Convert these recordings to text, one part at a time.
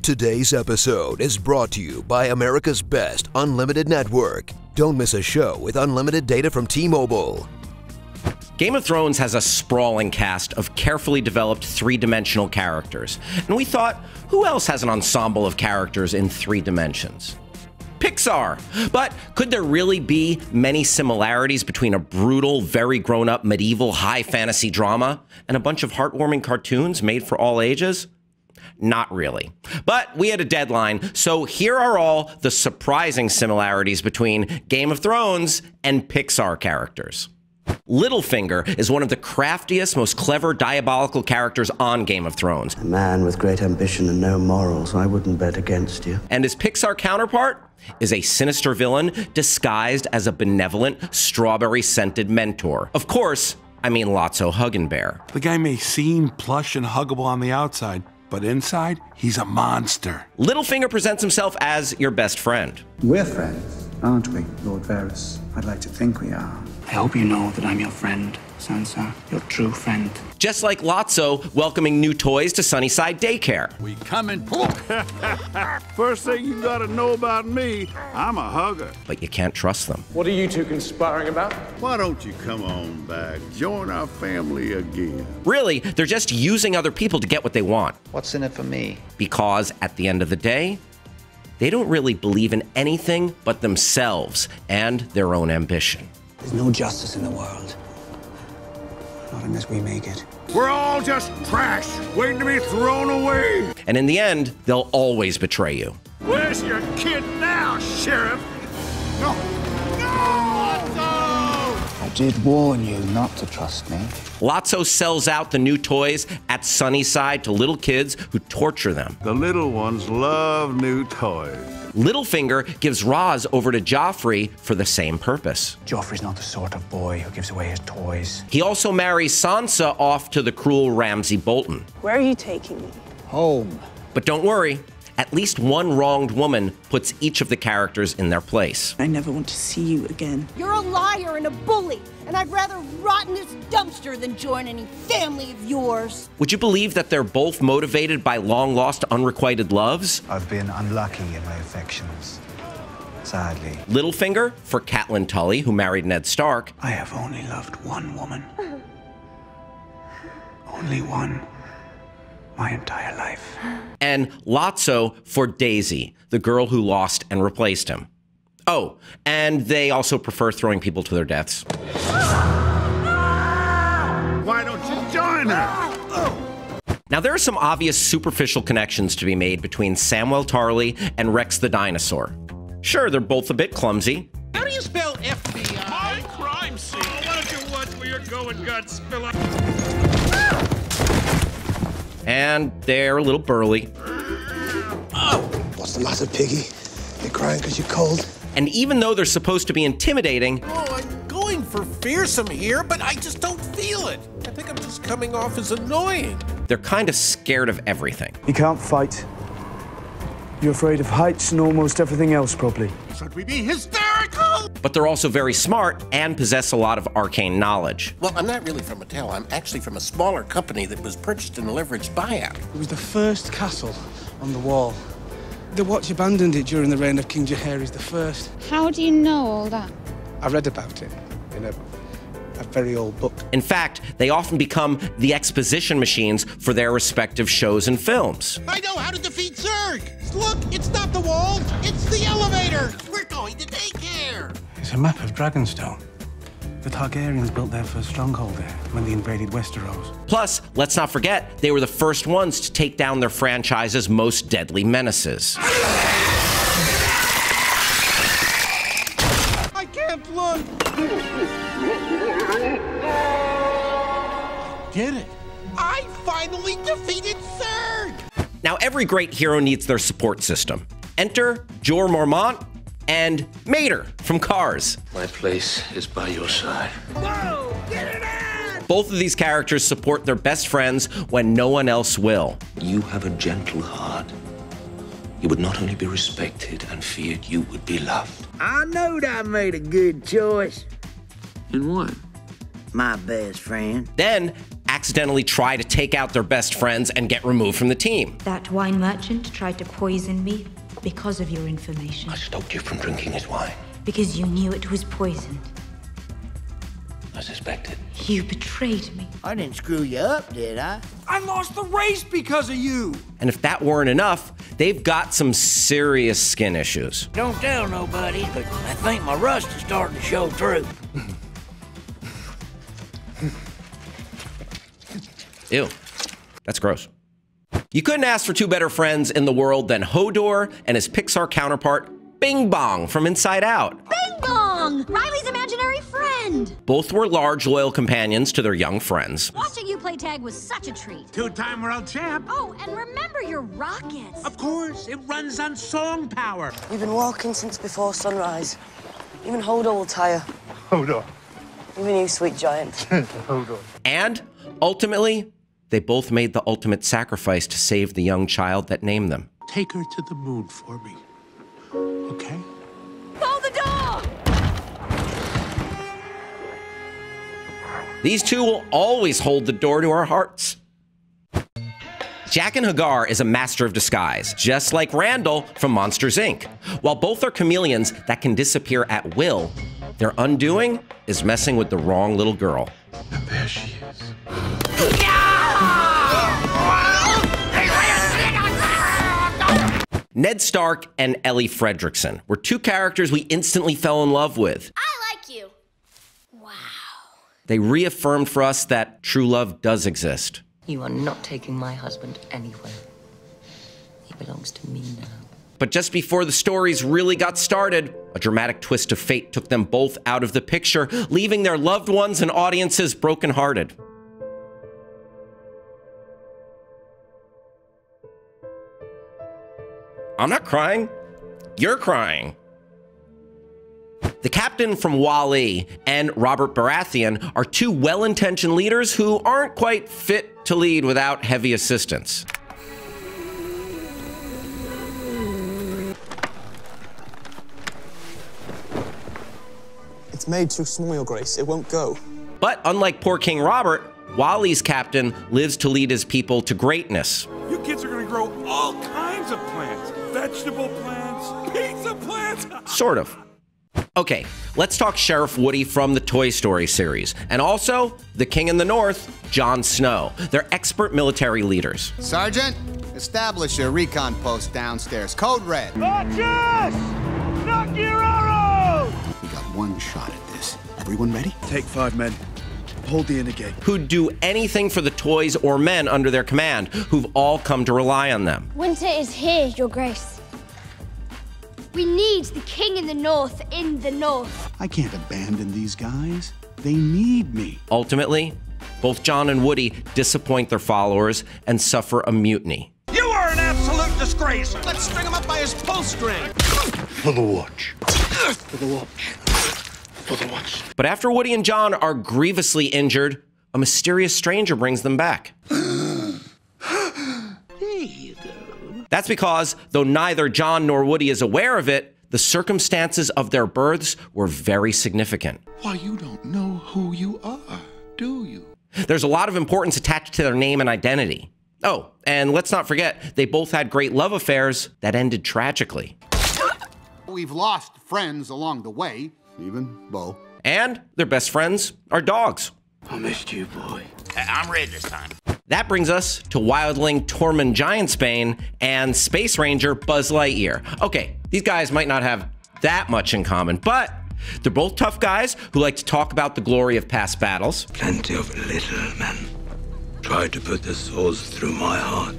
Today's episode is brought to you by America's Best Unlimited Network. Don't miss a show with unlimited data from T-Mobile. Game of Thrones has a sprawling cast of carefully developed three-dimensional characters, and we thought, who else has an ensemble of characters in 3 dimensions? Pixar! But could there really be many similarities between a brutal, very grown-up medieval high fantasy drama and a bunch of heartwarming cartoons made for all ages? Not really. But we had a deadline, so here are all the surprising similarities between Game of Thrones and Pixar characters. Littlefinger is one of the craftiest, most clever, diabolical characters on Game of Thrones. A man with great ambition and no morals. I wouldn't bet against you. And his Pixar counterpart is a sinister villain disguised as a benevolent, strawberry-scented mentor. Of course, I mean Lotso Huggenbear. The guy may seem plush and huggable on the outside, but inside, he's a monster. Littlefinger presents himself as your best friend. We're friends, aren't we, Lord Varys? I'd like to think we are. I hope you know that I'm your friend, Sansa, your true friend. Just like Lotso welcoming new toys to Sunnyside Daycare. We coming. First thing you gotta know about me, I'm a hugger. But you can't trust them. What are you two conspiring about? Why don't you come on back, join our family again? Really, they're just using other people to get what they want. What's in it for me? Because at the end of the day, they don't really believe in anything but themselves and their own ambition. There's no justice in the world. Not unless we make it. We're all just trash, waiting to be thrown away. And in the end, they'll always betray you. Where's your kid now, Sheriff? No! I did warn you not to trust me. Lotso sells out the new toys at Sunnyside to little kids who torture them. The little ones love new toys. Littlefinger gives Roz over to Joffrey for the same purpose. Joffrey's not the sort of boy who gives away his toys. He also marries Sansa off to the cruel Ramsay Bolton. Where are you taking me? Home. But don't worry, at least one wronged woman puts each of the characters in their place. I never want to see you again. You're a liar and a bully, and I'd rather rot in this dumpster than join any family of yours. Would you believe that they're both motivated by long-lost, unrequited loves? I've been unlucky in my affections, sadly. Littlefinger for Catelyn Tully, who married Ned Stark. I have only loved one woman. Only one. My entire life. And Lotso for Daisy, the girl who lost and replaced him. Oh, and they also prefer throwing people to their deaths. Why don't you join her? Now, there are some obvious superficial connections to be made between Samwell Tarly and Rex the Dinosaur. Sure, they're both a bit clumsy. How do you spell FBI? High crime scene. Oh, why don't you watch where you're going, Godzilla? And they're a little burly. Oh! What's the matter, Piggy? You crying because you're cold? And even though they're supposed to be intimidating, Oh, I'm going for fearsome here, but I just don't feel it. I think I'm just coming off as annoying. they're kind of scared of everything. You can't fight. You're afraid of heights and almost everything else, probably. Should we be hysterical? But they're also very smart and possess a lot of arcane knowledge. Well, I'm not really from Mattel. I'm actually from a smaller company that was purchased in a leveraged buyout. It was the first castle on the wall. The Watch abandoned it during the reign of King Jeor I. How do you know all that? I read about it in a very old book. In fact, they often become the exposition machines for their respective shows and films. I know how to defeat Zerg! Look, it's not the wall, it's the elevator! We're going to daycare! It's a map of Dragonstone. The Targaryens built their first stronghold there when they invaded Westeros. Plus, let's not forget, they were the first ones to take down their franchise's most deadly menaces. I can't look! Did it? I finally defeated Zerg! Now, every great hero needs their support system. Enter Jeor Mormont and Mater from Cars. My place is by your side. Whoa! Get it on! Both of these characters support their best friends when no one else will. You have a gentle heart. You would not only be respected and feared, you would be loved. I knowed I made a good choice. In what? My best friend. Then, accidentally try to take out their best friends and get removed from the team. That wine merchant tried to poison me because of your information. I stopped you from drinking his wine. Because you knew it was poisoned. I suspected. You betrayed me. I didn't screw you up, did I? I lost the race because of you. And if that weren't enough, they've got some serious skin issues. Don't tell nobody, but I think my rust is starting to show through. Ew, that's gross. You couldn't ask for two better friends in the world than Hodor and his Pixar counterpart, Bing Bong from Inside Out. Bing Bong! Riley's imaginary friend! Both were large, loyal companions to their young friends. Watching you play tag was such a treat. Two-time world champ. Oh, and remember your rockets. Of course, it runs on song power. We've been walking since before sunrise. Even Hodor will tire. Hodor. Even you, sweet giant. Hodor. And, ultimately, they both made the ultimate sacrifice to save the young child that named them. Take her to the moon for me. Okay? Hold the door! These two will always hold the door to our hearts. Jaqen H'ghar is a master of disguise, just like Randall from Monsters, Inc. While both are chameleons that can disappear at will, their undoing is messing with the wrong little girl. And there she is. Ned Stark and Ellie Fredrickson were two characters we instantly fell in love with. I like you. Wow. They reaffirmed for us that true love does exist. You are not taking my husband anywhere. He belongs to me now. But just before the stories really got started, a dramatic twist of fate took them both out of the picture, leaving their loved ones and audiences brokenhearted. I'm not crying. You're crying. The captain from Wall-E and Robert Baratheon are two well-intentioned leaders who aren't quite fit to lead without heavy assistance. It's made too small, Your Grace. It won't go. But unlike poor King Robert, Wall-E's captain lives to lead his people to greatness. You kids are gonna grow all kinds of plants. Vegetable plants, pizza plants. Sort of. Okay, let's talk Sheriff Woody from the Toy Story series, and also the King in the North, Jon Snow. They're expert military leaders. Sergeant, establish a recon post downstairs. Code red. Archers! Knock your arrows! We got one shot at this. Everyone ready? Take 5 men. Hold the inner gate. Who'd do anything for the toys or men under their command, who've all come to rely on them. Winter is here, Your Grace. We need the King in the North in the North. I can't abandon these guys. They need me. Ultimately, both Jon and Woody disappoint their followers and suffer a mutiny. You are an absolute disgrace! Let's string him up by his pull string! For the watch. For the watch. For the watch. But after Woody and Jon are grievously injured, a mysterious stranger brings them back. That's because, though neither Jon nor Woody is aware of it, the circumstances of their births were very significant. Why, you don't know who you are, do you? There's a lot of importance attached to their name and identity. Oh, and let's not forget, they both had great love affairs that ended tragically. We've lost friends along the way, even Bo. And their best friends are dogs. I missed you, boy. I'm ready this time. That brings us to wildling Tormund Giantsbane and Space Ranger Buzz Lightyear. Okay, these guys might not have that much in common, but they're both tough guys who like to talk about the glory of past battles. Plenty of little men tried to put their swords through my heart,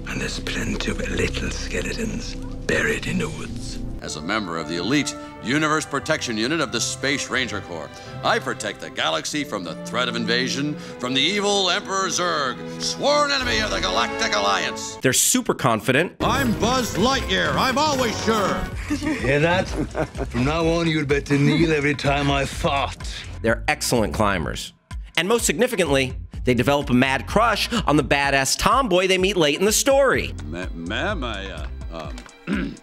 and there's plenty of little skeletons buried in the woods. As a member of the elite Universe Protection Unit of the Space Ranger Corps, I protect the galaxy from the threat of invasion from the evil Emperor Zurg, sworn enemy of the Galactic Alliance. They're super confident. I'm Buzz Lightyear. I'm always sure. Did you hear that? From now on, you'd better kneel every time I fart. They're excellent climbers. And most significantly, they develop a mad crush on the badass tomboy they meet late in the story. Ma'am,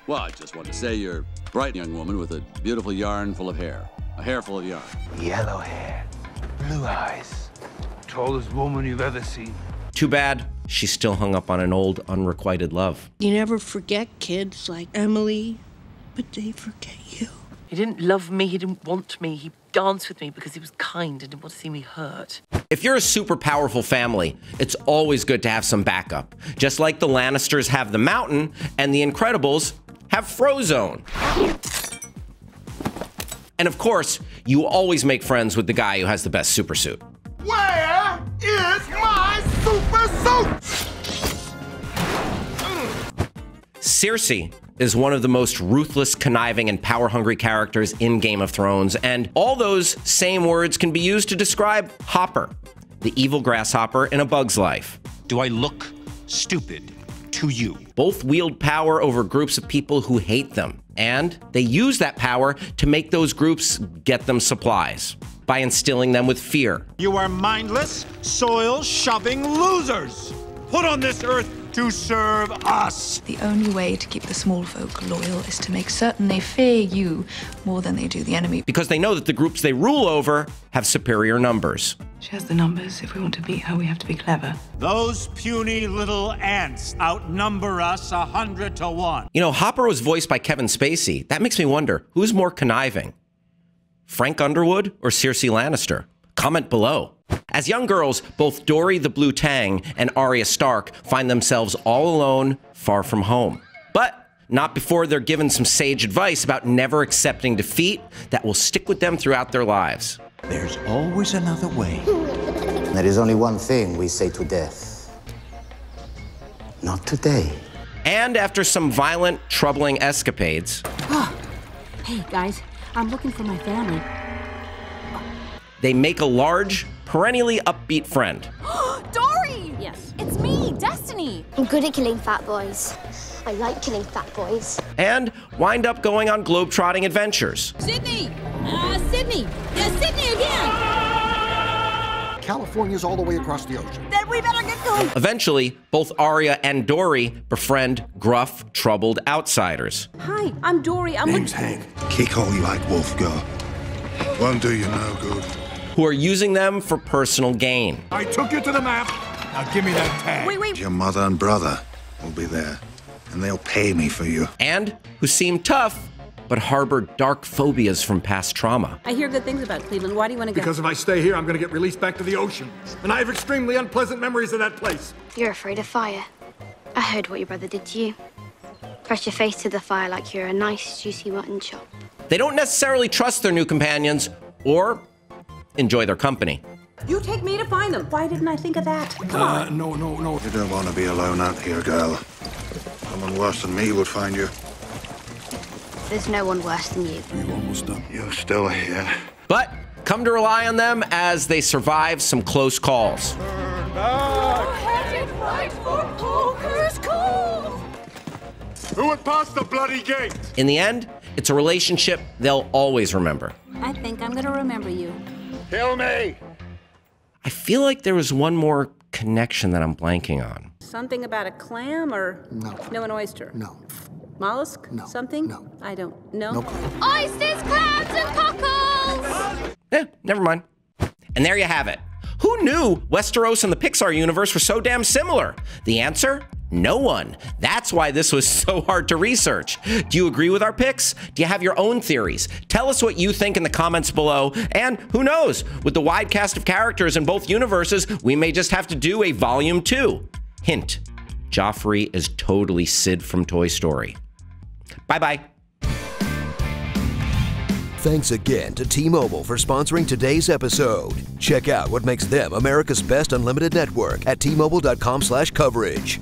well, I just want to say you're a bright young woman with a beautiful yarn full of hair. A hair full of yarn. Yellow hair, blue eyes, tallest woman you've ever seen. Too bad she's still hung up on an old, unrequited love. You never forget kids like Emily, but they forget you. He didn't love me, he didn't want me, he danced with me because he was kind and didn't want to see me hurt. If you're a super powerful family, it's always good to have some backup. Just like the Lannisters have the Mountain, and the Incredibles have Frozone. And of course, you always make friends with the guy who has the best super suit. Where is my super suit? Searcy is one of the most ruthless, conniving, and power-hungry characters in Game of Thrones, and all those same words can be used to describe Hopper, the evil grasshopper in A Bug's Life. Do I look stupid to you? Both wield power over groups of people who hate them, and they use that power to make those groups get them supplies by instilling them with fear. You are mindless, soil-shoving losers, put on this earth to serve us. The only way to keep the small folk loyal is to make certain they fear you more than they do the enemy. Because they know that the groups they rule over have superior numbers. She has the numbers. If we want to beat her, we have to be clever. Those puny little ants outnumber us 100 to 1. You know, Hopper was voiced by Kevin Spacey. That makes me wonder, who's more conniving? Frank Underwood or Cersei Lannister? Comment below. As young girls, both Dory the Blue Tang and Arya Stark find themselves all alone, far from home. But not before they're given some sage advice about never accepting defeat that will stick with them throughout their lives. There's always another way. There is only one thing we say to death. Not today. And after some violent, troubling escapades... Hey, guys, I'm looking for my family. They make a large, perennially upbeat friend. Dory! Yes. It's me, Destiny. I'm good at killing fat boys. I like killing fat boys. And wind up going on globe-trotting adventures. Sydney! Sydney! Sydney again! California's all the way across the ocean. Then we better get going. Eventually, both Arya and Dory befriend gruff, troubled outsiders. Hi, I'm Dory. Name's Hank. Kick all you like, Wolfgar. Won't do you no good. Who are using them for personal gain. I took you to the map. Now give me that tag. Wait. Your mother and brother will be there, and they'll pay me for you. And who seem tough, but harbor dark phobias from past trauma. I hear good things about Cleveland. Why do you want to go? Because if I stay here, I'm going to get released back to the ocean. And I have extremely unpleasant memories of that place. You're afraid of fire. I heard what your brother did to you. Press your face to the fire like you're a nice, juicy mutton chop. They don't necessarily trust their new companions or enjoy their company. You take me to find them. Why didn't I think of that? Come on. No. You don't want to be alone out here, girl. Someone worse than me would find you. There's no one worse than you. You almost done. You're still here. But come to rely on them as they survive some close calls. Headed right for Poker's Cove. Who would pass the bloody gate? In the end, it's a relationship they'll always remember. I think I'm going to remember you. Kill me! I feel like there was one more connection that I'm blanking on. Something about a clam or no an oyster? No. Mollusk? No. Something? No. I don't know. No. Oysters, clams, and cockles! Never mind. And there you have it. Who knew Westeros and the Pixar universe were so damn similar? The answer? No one. That's why this was so hard to research. Do you agree with our picks? Do you have your own theories? Tell us what you think in the comments below. And who knows, with the wide cast of characters in both universes, we may just have to do a volume 2. Hint, Joffrey is totally Sid from Toy Story. Bye-bye. Thanks again to T-Mobile for sponsoring today's episode. Check out what makes them America's best unlimited network at T-Mobile.com/coverage.